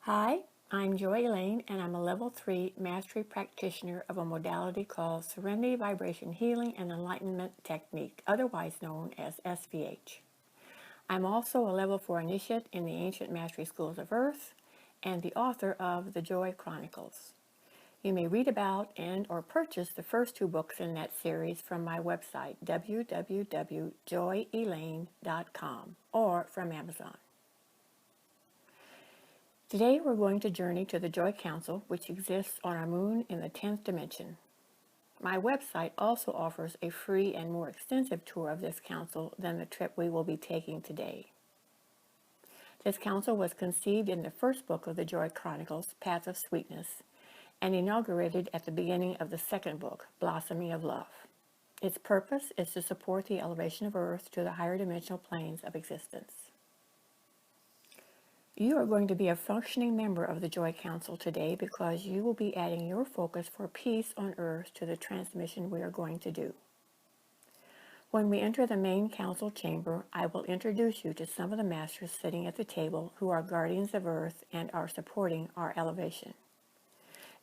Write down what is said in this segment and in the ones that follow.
Hi, I'm Elaine, and I'm a Level 3 Mastery Practitioner of a modality called Serenity Vibration Healing and Enlightenment Technique, otherwise known as SVH. I'm also a Level 4 Initiate in the Ancient Mastery Schools of Earth and the author of The Joy Chronicles. You may read about and or purchase the first two books in that series from my website, www.joyelaine.com, or from Amazon. Today we're going to journey to the Joy Council, which exists on our moon in the 10th dimension. My website also offers a free and more extensive tour of this council than the trip we will be taking today. This council was conceived in the first book of the Joy Chronicles, Path of Sweetness, and inaugurated at the beginning of the second book, Blossoming of Love. Its purpose is to support the elevation of Earth to the higher dimensional planes of existence. You are going to be a functioning member of the Joy Council today because you will be adding your focus for peace on Earth to the transmission we are going to do. When we enter the main council chamber, I will introduce you to some of the masters sitting at the table who are guardians of Earth and are supporting our elevation.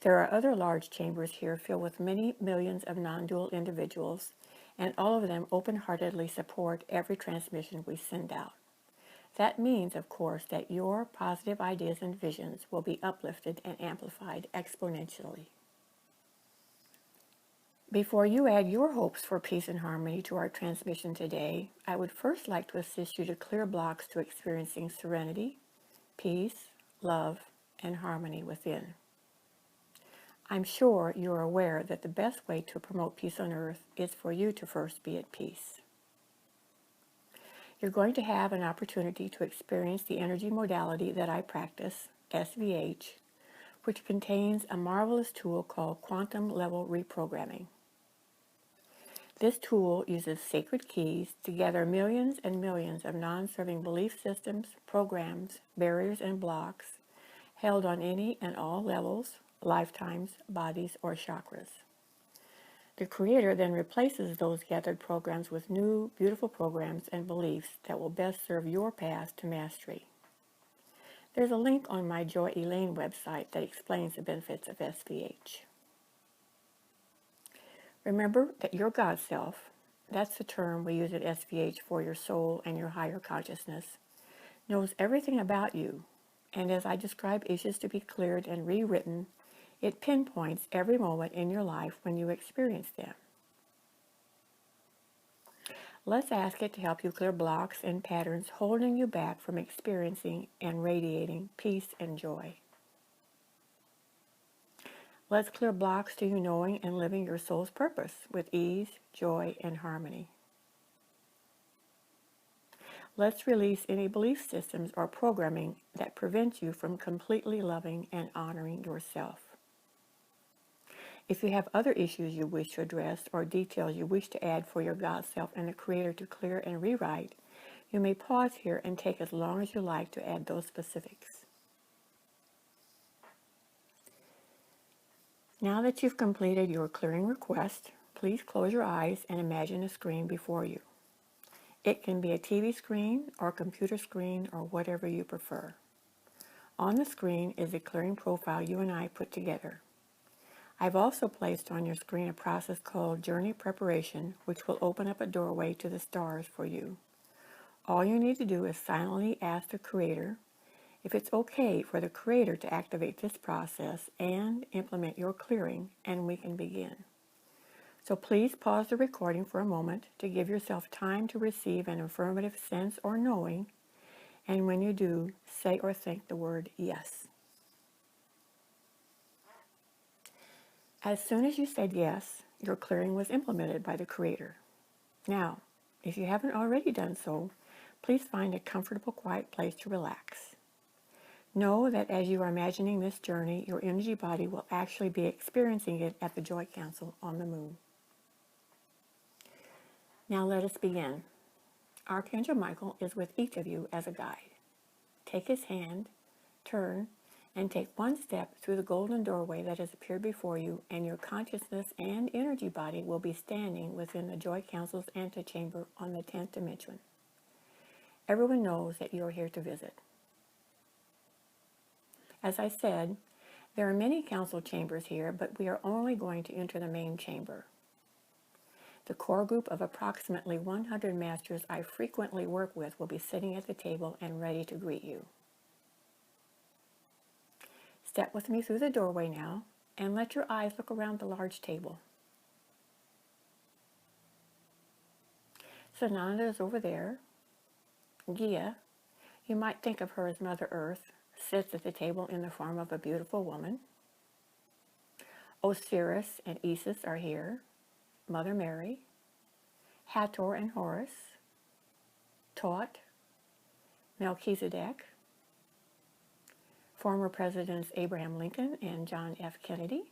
There are other large chambers here filled with many millions of non-dual individuals, and all of them open-heartedly support every transmission we send out. That means, of course, that your positive ideas and visions will be uplifted and amplified exponentially. Before you add your hopes for peace and harmony to our transmission today, I would first like to assist you to clear blocks to experiencing serenity, peace, love, and harmony within. I'm sure you are aware that the best way to promote peace on Earth is for you to first be at peace. You're going to have an opportunity to experience the energy modality that I practice, SVH, which contains a marvelous tool called quantum level reprogramming. This tool uses sacred keys to gather millions and millions of non-serving belief systems, programs, barriers, and blocks held on any and all levels, lifetimes, bodies, or chakras. The Creator then replaces those gathered programs with new, beautiful programs and beliefs that will best serve your path to mastery. There's a link on my Joy Elaine website that explains the benefits of SVH. Remember that your God self, that's the term we use at SVH for your soul and your higher consciousness, knows everything about you, and as I describe issues to be cleared and rewritten, it pinpoints every moment in your life when you experience them. Let's ask it to help you clear blocks and patterns holding you back from experiencing and radiating peace and joy. Let's clear blocks to you knowing and living your soul's purpose with ease, joy, and harmony. Let's release any belief systems or programming that prevent you from completely loving and honoring yourself. If you have other issues you wish to address or details you wish to add for your God self and the Creator to clear and rewrite, you may pause here and take as long as you like to add those specifics. Now that you've completed your clearing request, please close your eyes and imagine a screen before you. It can be a TV screen or computer screen or whatever you prefer. On the screen is a clearing profile you and I put together. I've also placed on your screen a process called Journey Preparation, which will open up a doorway to the stars for you. All you need to do is silently ask the Creator if it's okay for the Creator to activate this process and implement your clearing, and we can begin. So please pause the recording for a moment to give yourself time to receive an affirmative sense or knowing, and when you do, say or think the word yes. As soon as you said yes, your clearing was implemented by the Creator. Now, if you haven't already done so, please find a comfortable, quiet place to relax. Know that as you are imagining this journey, your energy body will actually be experiencing it at the Joy Council on the moon. Now let us begin. Archangel Michael is with each of you as a guide. Take his hand, turn, and take one step through the golden doorway that has appeared before you, and your consciousness and energy body will be standing within the Joy Council's antechamber on the 10th dimension. Everyone knows that you are here to visit. As I said, there are many council chambers here, but we are only going to enter the main chamber. The core group of approximately 100 masters I frequently work with will be sitting at the table and ready to greet you. Step with me through the doorway now and let your eyes look around the large table. Sananda is over there. Gia, you might think of her as Mother Earth, sits at the table in the form of a beautiful woman. Osiris and Isis are here. Mother Mary, Hathor and Horus, Tot, Melchizedek, former Presidents Abraham Lincoln and John F. Kennedy,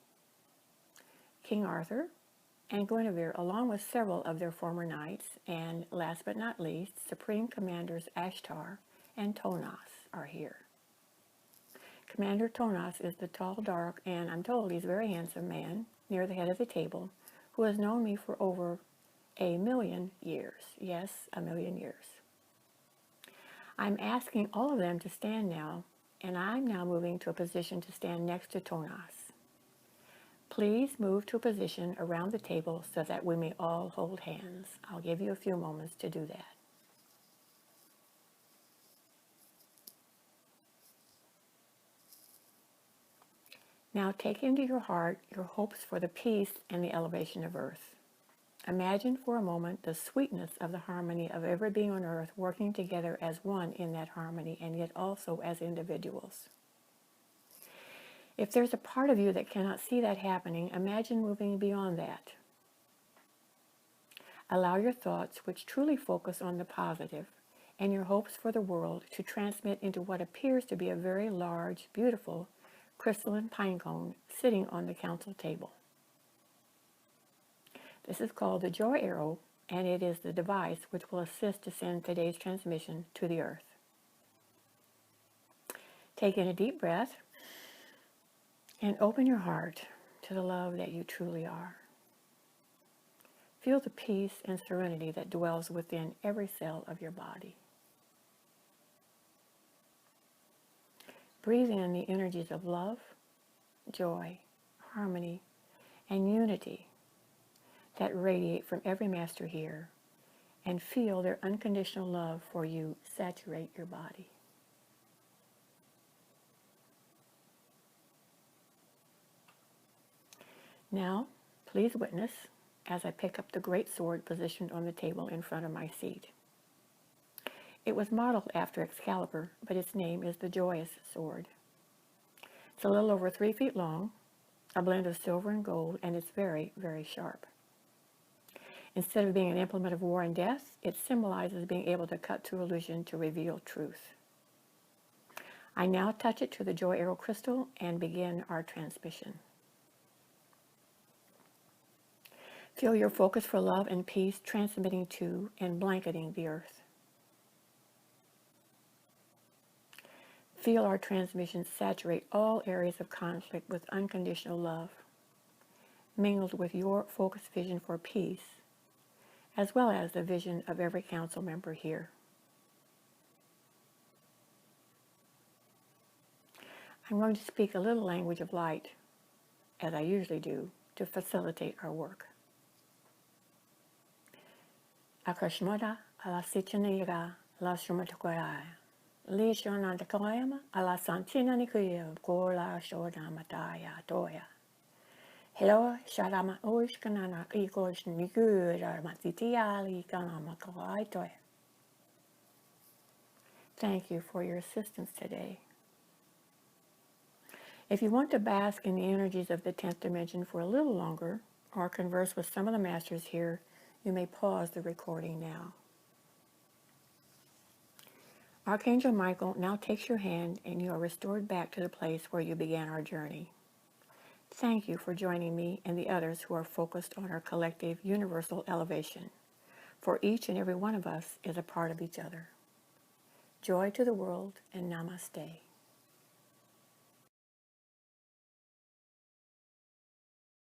King Arthur, and Guinevere, along with several of their former knights, and last but not least, Supreme Commanders Ashtar and Tonas are here. Commander Tonas is the tall, dark, and I'm told he's a very handsome man near the head of the table who has known me for over 1,000,000 years. Yes, 1,000,000 years. I'm asking all of them to stand now, and I'm now moving to a position to stand next to Tonas. Please move to a position around the table so that we may all hold hands. I'll give you a few moments to do that. Now take into your heart your hopes for the peace and the elevation of Earth. Imagine for a moment the sweetness of the harmony of every being on Earth working together as one in that harmony and yet also as individuals. If there's a part of you that cannot see that happening, imagine moving beyond that. Allow your thoughts, which truly focus on the positive, and your hopes for the world to transmit into what appears to be a very large, beautiful, crystalline pine cone sitting on the council table. This is called the Joy Arrow, and it is the device which will assist to send today's transmission to the Earth. Take in a deep breath and open your heart to the love that you truly are. Feel the peace and serenity that dwells within every cell of your body. Breathe in the energies of love, joy, harmony, and unity that radiate from every master here, and feel their unconditional love for you saturate your body. Now, please witness as I pick up the great sword positioned on the table in front of my seat. It was modeled after Excalibur, but its name is the Joyous Sword. It's a little over 3 feet long, a blend of silver and gold, and it's very, very sharp. Instead of being an implement of war and death, it symbolizes being able to cut through illusion to reveal truth. I now touch it to the Joy Arrow crystal and begin our transmission. Feel your focus for love and peace transmitting to and blanketing the Earth. Feel our transmission saturate all areas of conflict with unconditional love, mingled with your focused vision for peace, as well as the vision of every council member here. I'm going to speak a little language of light, as I usually do, to facilitate our work. Akashmoda ala sichaniga la shumatakoya. Li shonantakoyama ala santina nikuya kola shoda mataya toya. Hello, Sharama Oishkanana Ikosh Nigura Matitiali Kanama Kawaitoya. Thank you for your assistance today. If you want to bask in the energies of the 10th dimension for a little longer, or converse with some of the masters here, you may pause the recording now. Archangel Michael now takes your hand and you are restored back to the place where you began our journey. Thank you for joining me and the others who are focused on our collective universal elevation, for each and every one of us is a part of each other. Joy to the world and namaste.